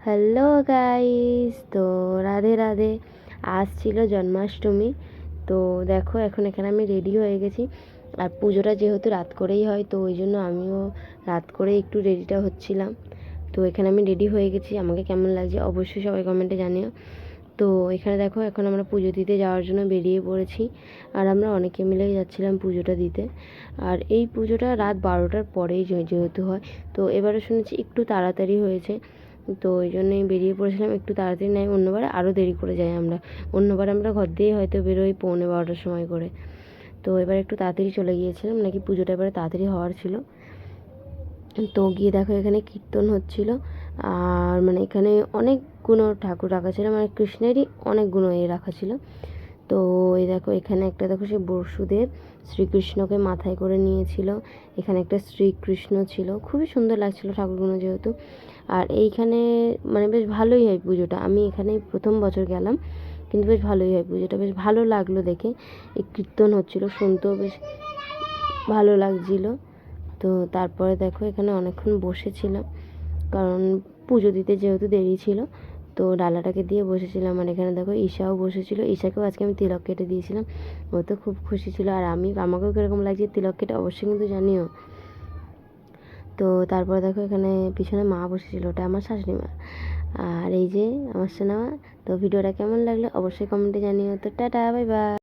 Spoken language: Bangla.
হ্যালো গাইস, তো রাধে রাধে। আজ ছিল জন্মাষ্টমী। তো দেখো এখন এখানে আমি রেডি হয়ে গেছি। আর পুজোটা যেহেতু রাত করেই হয়, তো ওই জন্য আমিও রাত করে একটু রেডিটা হচ্ছিলাম। তো এখানে আমি রেডি হয়ে গেছি। আমাকে কেমন লাগছে অবশ্যই সবাই কমেন্টে জানিও। তো এখানে দেখো এখন আমরা পুজো দিতে যাওয়ার জন্য বেরিয়ে পড়েছি। আর আমরা অনেকে মিলেই যাচ্ছিলাম পুজোটা দিতে। আর এই পুজোটা রাত 12টার পরেই যেহেতু হয়, তো এবারে শুনেছি একটু তাড়াতাড়ি হয়েছে। তো ওই জন্যই বেরিয়ে পড়েছিলাম একটু তাড়াতাড়ি, নেয় অন্যবারে আরও দেরি করে যাই আমরা। অন্যবার আমরা ঘর দিয়ে হয়তো বেরোই 12:45টার সময় করে। তো এবার একটু তাড়াতাড়ি চলে গিয়েছিলাম, নাকি পুজোটা এবারে তাড়াতাড়ি হওয়ার ছিল। তো গিয়ে দেখো এখানে কীর্তন হচ্ছিল। আর মানে এখানে অনেকগুলো ঠাকুর রাখা ছিল, মানে কৃষ্ণেরই অনেকগুলো রাখা ছিল। তো এই দেখো এখানে একটা দেখো সে বসুদেব শ্রীকৃষ্ণকে মাথায় করে নিয়েছিল। এখানে একটা শ্রীকৃষ্ণ ছিল, খুবই সুন্দর লাগছিল ঠাকুরগুলো যেহেতু। আর এইখানে মানে বেশ ভালোই হয় পুজোটা। আমি এখানেই প্রথম বছর গেলাম, কিন্তু বেশ ভালোই হয় পুজোটা, বেশ ভালো লাগলো দেখে। এই কীর্তন হচ্ছিলো, শুনতেও বেশ ভালো লাগছিলো। তো তারপরে দেখো এখানে অনেকক্ষণ বসেছিলাম, কারণ পুজো দিতে যেহেতু দেরি ছিল। তো ডালাটাকে দিয়ে বসেছিলাম। আর এখানে দেখো ঈশাও বসেছিল, ঈশাকেও আজকে আমি তিলক কেটে দিয়েছিলাম। ও তো খুব খুশি ছিল। আর আমাকেও কীরকম লাগছে তিলক কেটে অবশ্যই কিন্তু জানিও। তো তারপরে দেখো এখানে পিছনে মা বসেছিল, ওটা আমার শাশুড়ি মা। আর এই যে আমার সোনা মা। তো ভিডিওটা কেমন লাগলো অবশ্যই কমেন্টে জানিও। তো টাটা, বাই বাই।